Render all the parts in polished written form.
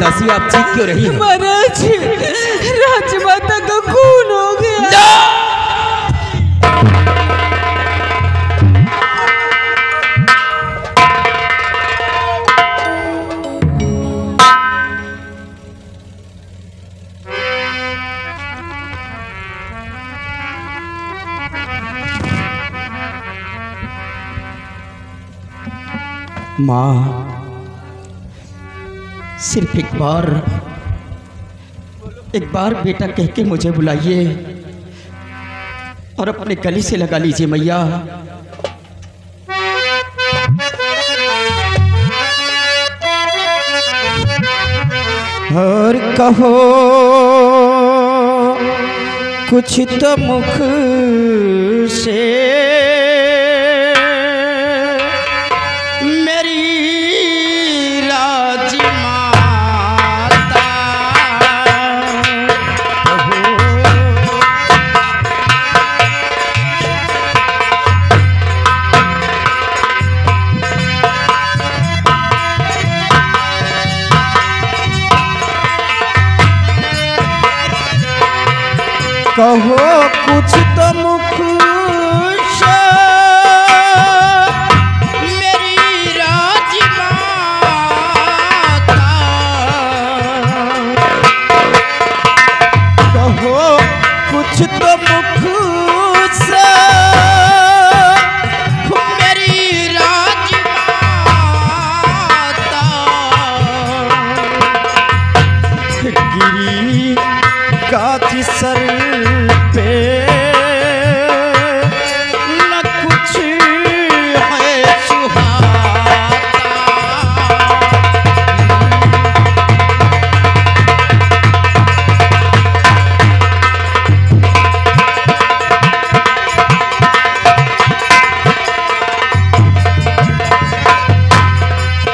दासी आप चीख क्यों रही हैं? महाराज, राजमाता का खून हो गया। माँ, सिर्फ एक बार बेटा कह के मुझे बुलाइए और अपने गले से लगा लीजिए मैया। और कहो कुछ तो मुख से कहो कुछ तो मुख से मेरी राजमाता, कहो कुछ तो मुख से मेरी राजमाता, गिरी गाज सर पे न कुछ है सुहाता।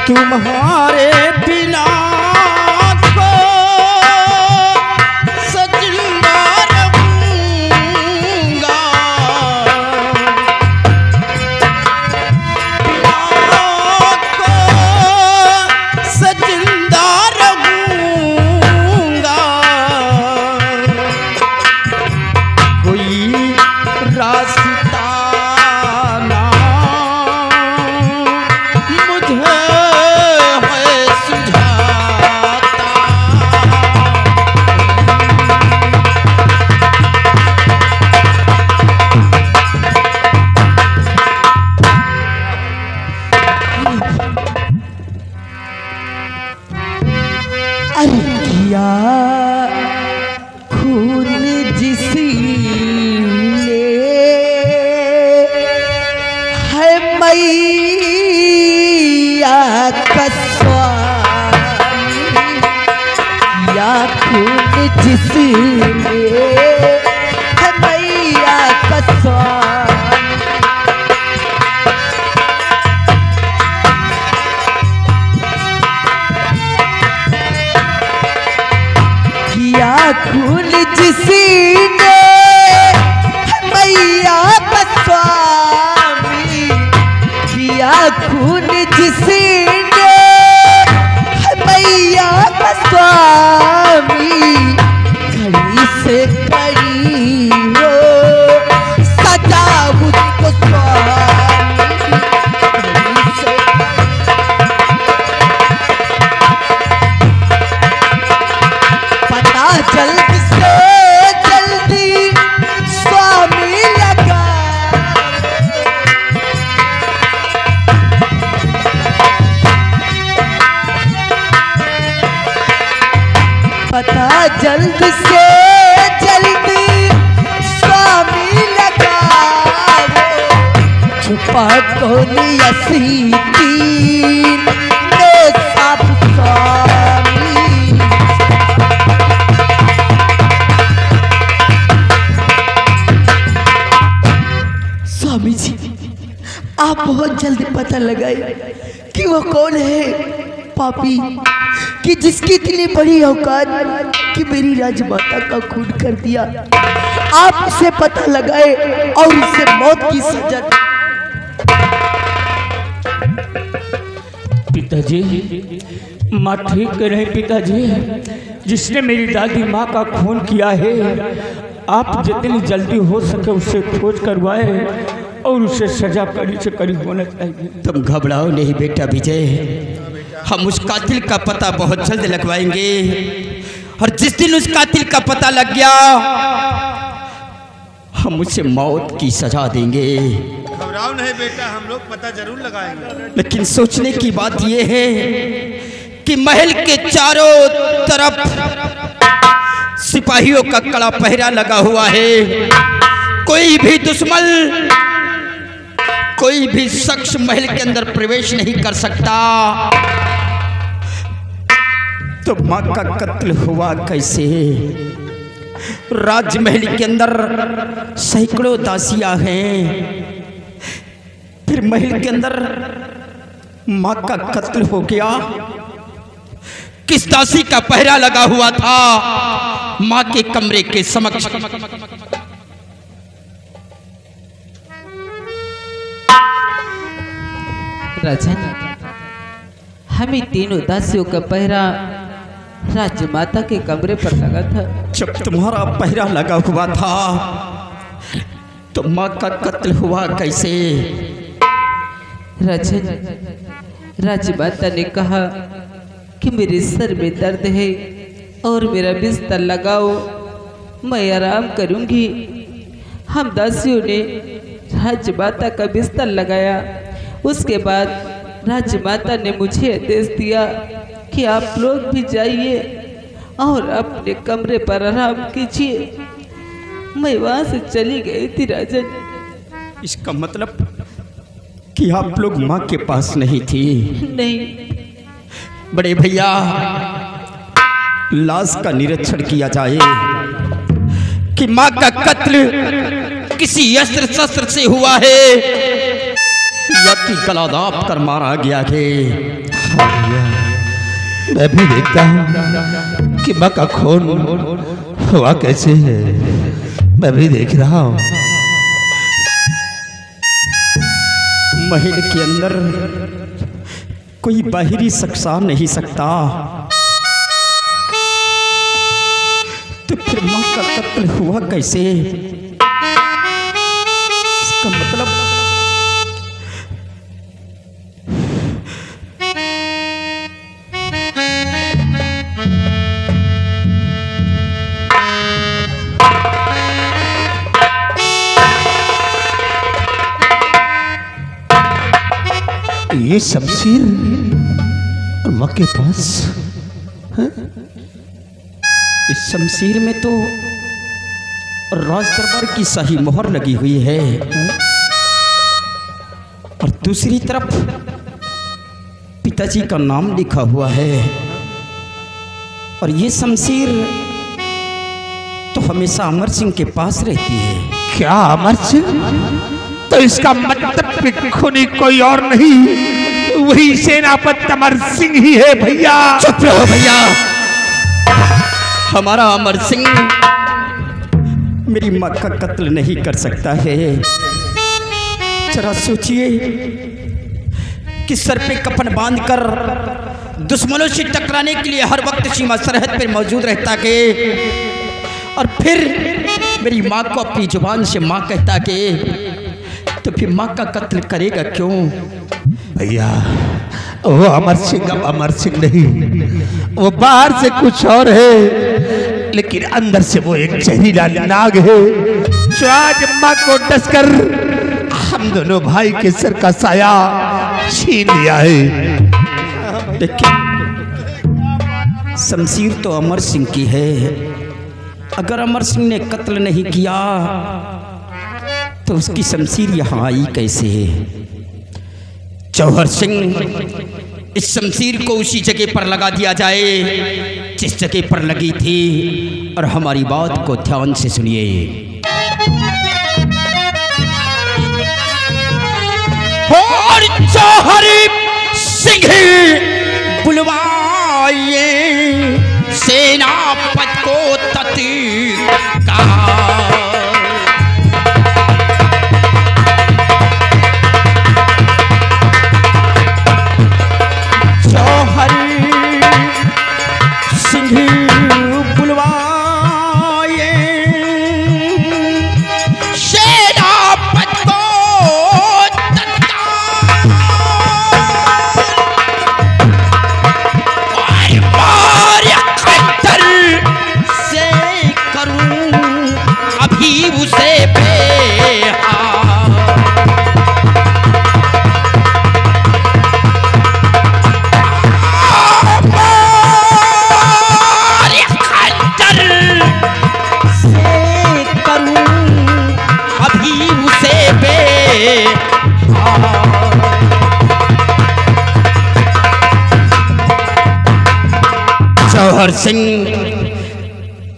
तुम्हारे बिना खून जिसने है मैया का स्वामी, या खून जिसने है मैया का स्वामी, किया खून जिसने मैया का स्वामी, किया खून जिसने मैया का स्वामी, घड़ी से घड़ी हो सजा उसको स्वामी, घड़ी से पता जल्दी से जल्दी स्वामी लगा, पता जल्द से जल्दी स्वामी लगा, छुपा कौन ऐसी तीन सब स्वामी। स्वामी जी, आप बहुत जल्दी पता लगाए कि वो कौन है पापी कि जिसकी इतनी बड़ी औकात कि मेरी राजमाता का खून कर दिया। आप उसे पता लगाए और उसे मौत की सजा। पिताजी, माँ ठीक कह रहे हैं पिताजी। जिसने मेरी दादी माँ का खून किया है, आप जितनी जल्दी हो सके उससे खोज करवाए और उसे सजा कड़ी से कड़ी होना चाहिए। तुम घबराओ नहीं बेटा विजय, हम उस कातिल का पता बहुत जल्द लगवाएंगे और जिस दिन उस कातिल का पता लग गया हम उसे मौत की सजा देंगे। घबराओ नहीं बेटा, हम लोग पता जरूर लगाएंगे। लेकिन सोचने की बात यह है कि महल के चारों तरफ सिपाहियों का कड़ा पहरा लगा हुआ है। कोई भी दुश्मन, कोई भी शख्स महल के अंदर प्रवेश नहीं कर सकता। तो मां का कत्ल हुआ कैसे? राजमहल के अंदर सैकड़ों दासियां हैं, फिर महल के अंदर मां का कत्ल हो गया। किस दासी का पहरा लगा हुआ था मां के कमरे के समक्ष? राजन, हमें तीनों दासियों का पहरा राजमाता के कमरे पर लगा था। जब तुम्हारा पहरा लगा हुआ था तो मां का कत्ल हुआ कैसे? राजन, राजमाता ने कहा कि मेरे सर में दर्द है और मेरा बिस्तर लगाओ, मैं आराम करूंगी। हम दासियों ने राजमाता का बिस्तर लगाया। उसके बाद राजमाता ने मुझे आदेश दिया कि आप लोग भी जाइए और अपने कमरे पर आराम कीजिए। मैं वहां से चली गई थी राजन। इसका मतलब कि आप लोग मां के पास नहीं थी? नहीं। बड़े भैया, लाश का निरीक्षण किया जाए कि मां का कत्ल किसी अस्त्र शस्त्र से हुआ है या कि गला दाब कर मारा गया है। मैं भी देखता हूँ कि माँ का खून हुआ कैसे है, मैं भी देख रहा हूँ। महल के अंदर कोई बाहरी शख्स आ नहीं सकता, तो फिर मां का कत्ल हुआ कैसे? इसका मतलब ये शमशीर और माँ के पास है? इस शमशीर में तो राज दरबार की शाही मोहर लगी हुई है और दूसरी तरफ पिताजी का नाम लिखा हुआ है। और ये शमशीर तो हमेशा अमर सिंह के पास रहती है। क्या अमर सिंह? तो इसका मतलब खूनी कोई और नहीं, वही सेनापति अमर सिंह ही है। भैया चुप रहो भैया, हमारा अमर सिंह मेरी मां का कत्ल नहीं कर सकता है। जरा सोचिए कि सर पे कफन बांधकर दुश्मनों से टकराने के लिए हर वक्त सीमा सरहद पर मौजूद रहता के और फिर मेरी मां को अपनी जुबान से मां कहता के, तो फिर मां का कत्ल करेगा क्यों? भैया, वो अमर सिंह अब अमर सिंह नहीं, वो बाहर से कुछ और है, लेकिन अंदर से वो एक जहरीला नाग है जो आज माँ को डसकर हम दोनों भाई के सर का साया छीन लिया है। देखिए, शमशीर तो अमर सिंह की है। अगर अमर सिंह ने कत्ल नहीं किया तो उसकी शमशीर यहाँ आई कैसे? जौहर सिंह, इस शमशीर को उसी जगह पर लगा दिया जाए जिस जगह पर लगी थी। और हमारी बात को ध्यान से सुनिए। और जौहर सिंह बुलवाइए सेनापति को तत्काल। अभी उसे जौहर सिंह,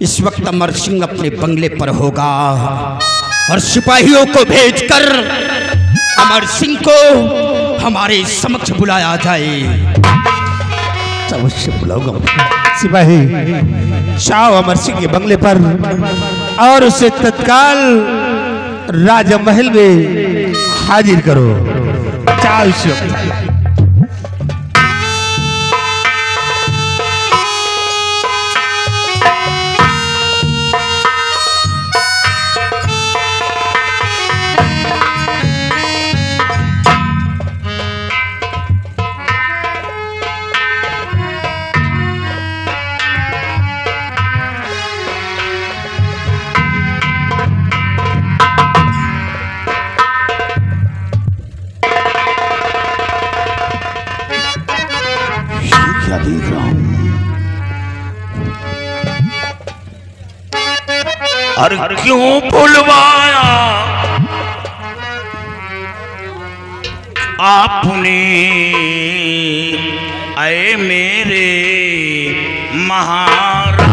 इस वक्त अमर सिंह अपने बंगले पर होगा और सिपाहियों को भेजकर अमर सिंह को हमारे समक्ष बुलाया जाए। अवश्य बुलाऊंगा सिपाही, जाओ अमर सिंह के बंगले पर और उसे तत्काल राजमहल में हाजिर करो। जाओ इस वक्त। देख रहा हूं, और क्यों बुलवाया आपने आए मेरे महाराज।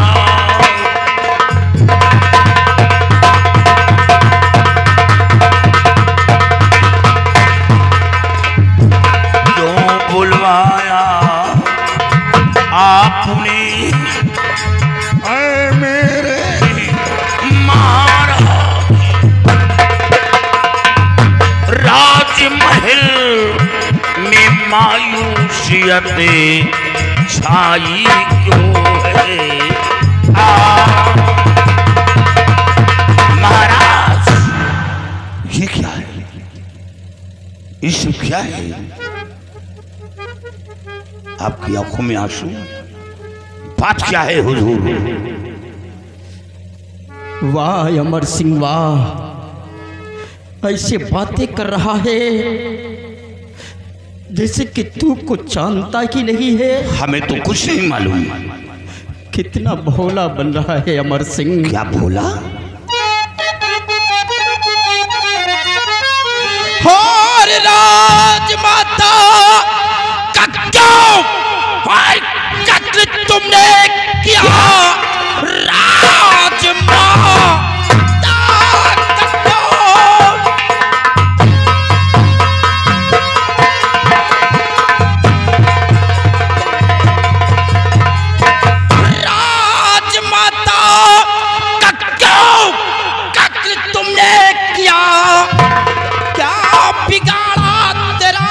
क्यों बुलवाया आपने मेरे महाराज। राजमहल में मायूसियत छाई क्यों है? महाराज, ये क्या है? ये सब क्या है? आपकी आंखों में आंसू, बात क्या है हुजूर? वाह अमर सिंह वाह, ऐसे बातें कर रहा है जैसे कि तू कुछ जानता ही नहीं है। हमें तो कुछ नहीं मालूम। कितना भोला बन रहा है अमर सिंह। क्या भोला? और राजमाता कत्ल तुमने किया। राजमाता का क्यों कत्ल तुमने किया? क्या बिगाड़ा तेरा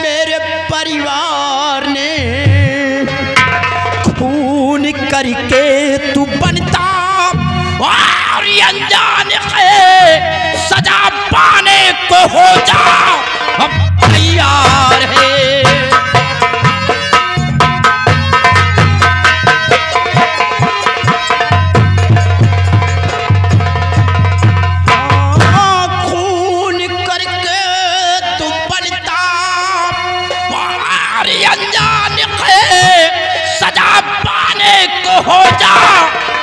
मेरे परिवार ने? खून करके तू बनता और अनजान है, सजा पाने को हो जा अब तैयार है। खून करके तू बनता और अनजान है, सजा पाने को हो जा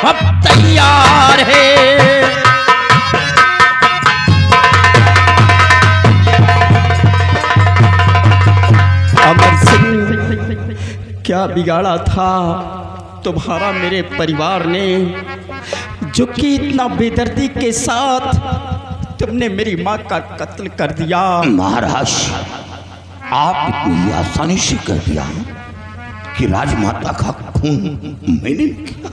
अब तैयार है। अमर सिंह, क्या बिगाड़ा था तुम्हारा मेरे परिवार ने, जो कि इतना बेदर्दी के साथ तुमने मेरी माँ का कत्ल कर दिया? महाराज, आप इतनी आसानी से कर दिया कि राजमाता का खून मैंने किया?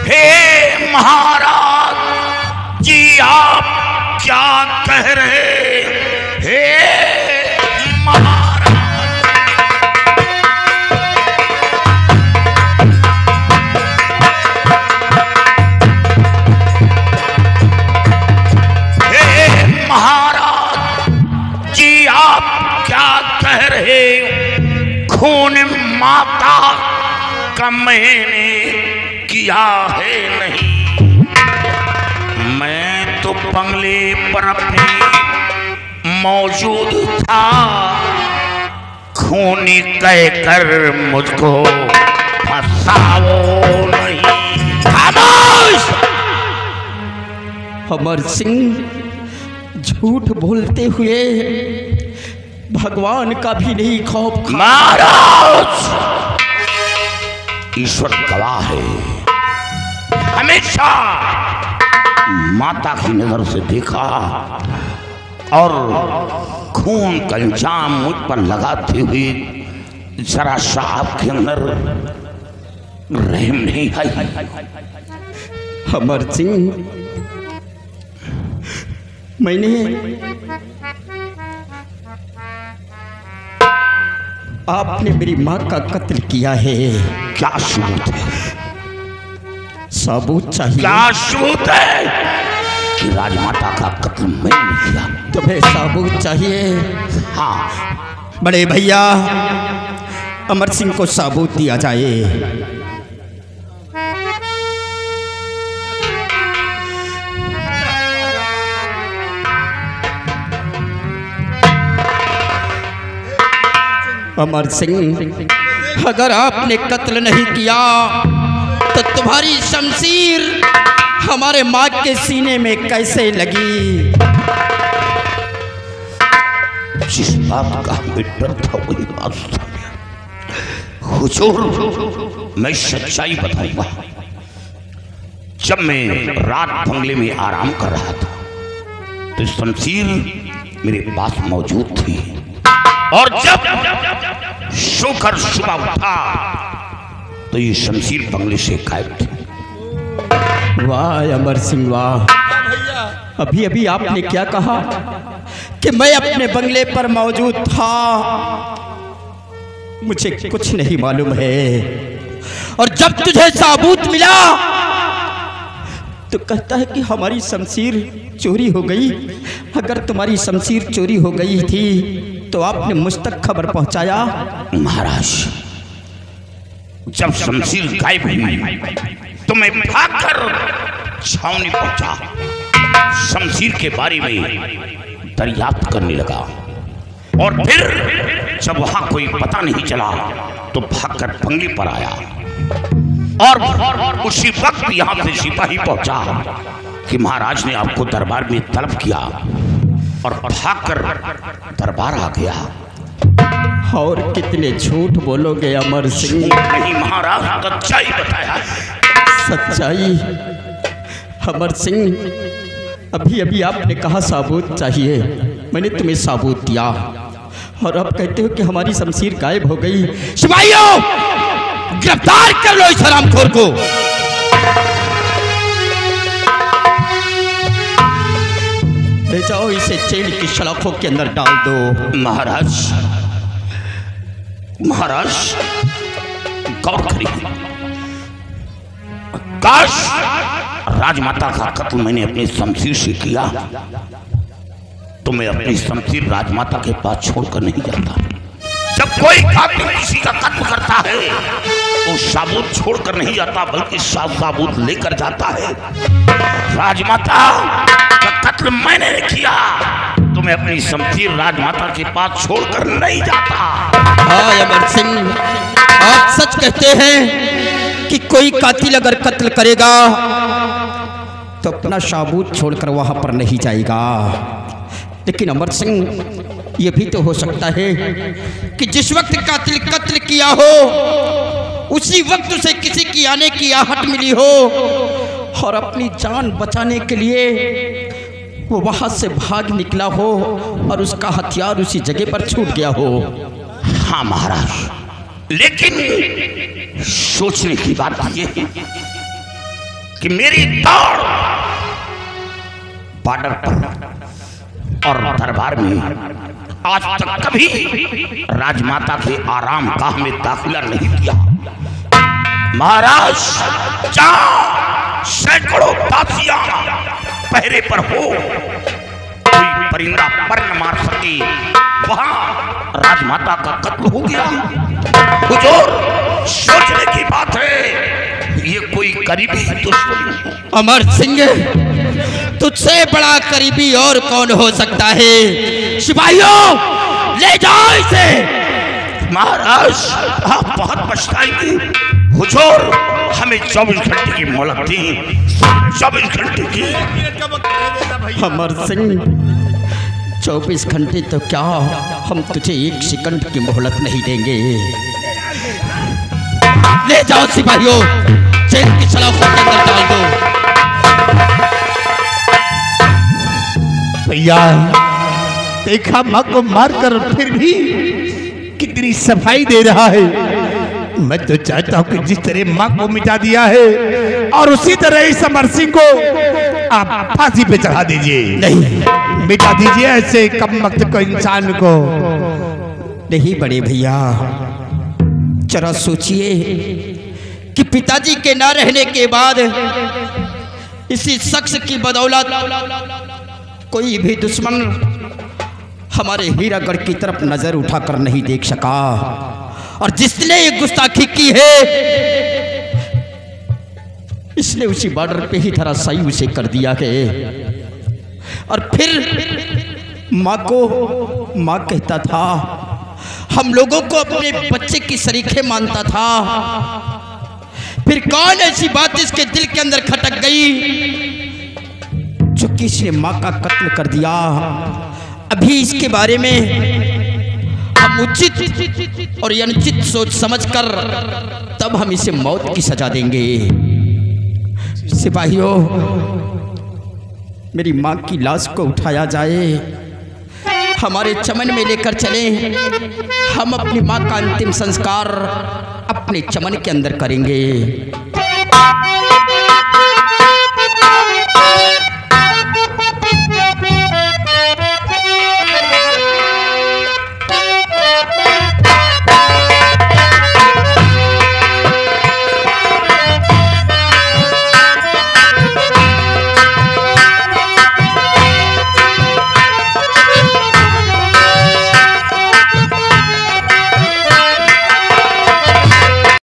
हे महाराज जी, आप क्या कह रहे? हे महाराज, हे महाराज जी, आप क्या कह रहे? खून माता का मैंने किया है नहीं। मैं तो बंगले पर अपने मौजूद था, खूनी कहकर मुझको फंसाओ नहीं। खामोश! अमर सिंह झूठ बोलते हुए भगवान का भी नहीं खौफ। महाराज, ईश्वर गवाह है, हमेशा माता की नजर से देखा और खून का इल्जाम मुझ पर लगाते हुए जरा सा आपके अंदर रहम नहीं आई। अमर सिंह, मैंने आपने मेरी माँ का कत्ल किया है। क्या सबूत है? सबूत चाहिए। क्या सबूत है कि राजमाता का कत्ल मैंने किया? तुम्हें सबूत चाहिए? हाँ। बड़े भैया अमर सिंह को सबूत दिया जाए। अमर सिंह, अगर आपने कत्ल नहीं किया तो तुम्हारी शमशीर हमारे माँ के सीने में कैसे लगी? जिस बात का हमें डर था वही बात था। हुजूर, मैं सच्चाई बताऊंगा। जब मैं रात बंगले में आराम कर रहा था तो शमशीर मेरे पास मौजूद थी, और जब सोकर सुबह उठा तो ये शमशीर बंगले से गायब थी। वाह अमर सिंह वाह! अभी अभी आपने क्या कहा कि मैं अपने बंगले पर मौजूद था? मुझे कुछ नहीं मालूम है। और जब तुझे सबूत मिला तो कहता है कि हमारी शमशीर चोरी हो गई। अगर तुम्हारी शमशीर चोरी हो गई थी तो आपने मुझ तक खबर पहुंचाया? महाराज, जब शमशीर गायब हुई तो मैं भागकर छावनी पहुंचा, शमशीर के बारे में दरियाफ्त करने लगा, और फिर जब वहां कोई पता नहीं चला तो भागकर बंगले पर आया, और उसी वक्त यहां से सिपाही पहुंचा कि महाराज ने आपको दरबार में तलब किया, और भागकर दरबार आ गया। और कितने झूठ बोलोगे अमर सिंह? नहीं महाराज, सच्चाई बताया। सच्चाई? अमर सिंह, अभी अभी आपने कहा सबूत चाहिए, मैंने तुम्हें सबूत दिया, और अब कहते हो कि हमारी शमशीर गायब हो गई। सिपाहियों, गिरफ्तार कर लो इस हरामखोर को। ले जाओ, इसे जेल की सलाखों के अंदर डाल दो। महाराज, महाराज गौर करिए, काश राजमाता का कत्ल मैंने अपनी शमशीर से किया तो मैं अपनी शमशीर राजमाता के पास छोड़कर नहीं जाता। जब कोई कातिल किसी का कत्ल करता है तो सबूत छोड़कर नहीं जाता, बल्कि सबूत लेकर जाता है। राजमाता का कत्ल मैंने किया तो मैं अपनी शमशीर राजमाता के पास छोड़कर नहीं जाता। हाँ अमर सिंह, आप सच कहते हैं कि कोई कातिल अगर कत्ल करेगा तो अपना सबूत छोड़कर वहां पर नहीं जाएगा। लेकिन अमर सिंह, ये भी तो हो सकता है कि जिस वक्त कातिल कत्ल किया हो उसी वक्त उसे किसी की आने की आहट मिली हो, और अपनी जान बचाने के लिए वो वहां से भाग निकला हो और उसका हथियार उसी जगह पर छूट गया हो। हाँ महाराज, लेकिन सोचने की बात यह है कि मेरी दौड़ बॉर्डर पर और दरबार में आज तक कभी राजमाता के आराम गाह में दाखिला नहीं किया। महाराज, जहां सैकड़ों दासियां पहरे पर हो, कोई परिंदा पर न मार सके, वहां राजमाता का कत्ल हो गया। हुजूर, सोचने की बात है। ये कोई करीबी दुश्मन। अमर सिंह, तुझसे बड़ा करीबी और कौन हो सकता है? सिपाहियों, ले जाओ इसे। महाराज, आप बहुत पछताएंगे। हुजूर, हमें 24 घंटे की मोहलत दी, 24 घंटे की। मिनट का वक्त दे देना भैया। अमर सिंह, 24 घंटे तो क्या, हम तुझे 1 सेकंड की मोहलत नहीं देंगे। ले जाओ सिपाहियों, जेल की सलाखों के अंदर डाल दो। भैया, देखा माँ को मारकर फिर भी कितनी सफाई दे रहा है। मैं तो चाहता हूँ कि जिस तरह माँ को मिटा दिया है और उसी तरह इस अमर सिंह को आप फांसी पे चढ़ा दीजिए। नहीं, मिटा दीजिए ऐसे कम वक्त को, इंसान को। नहीं बड़े भैया, जरा सोचिए कि पिताजी के ना रहने के बाद इसी शख्स की बदौलत कोई भी दुश्मन हमारे हीरागढ़ की तरफ नजर उठाकर नहीं देख सका, और जिसने ये गुस्ताखी की है इसने उसी बॉर्डर पे ही धराशायी उसे कर दिया है। और फिर माँ को माँ कहता था, हम लोगों को अपने बच्चे की शरीके मानता था। फिर कौन ऐसी बात इसके दिल के अंदर खटक गई जो किसी ने माँ का कत्ल कर दिया। अभी इसके बारे में हम उचित और अनुचित सोच समझकर तब हम इसे मौत की सजा देंगे। सिपाहियों, मेरी माँ की लाश को उठाया जाए, हमारे चमन में लेकर चले। हम अपनी माँ का अंतिम संस्कार अपने चमन के अंदर करेंगे।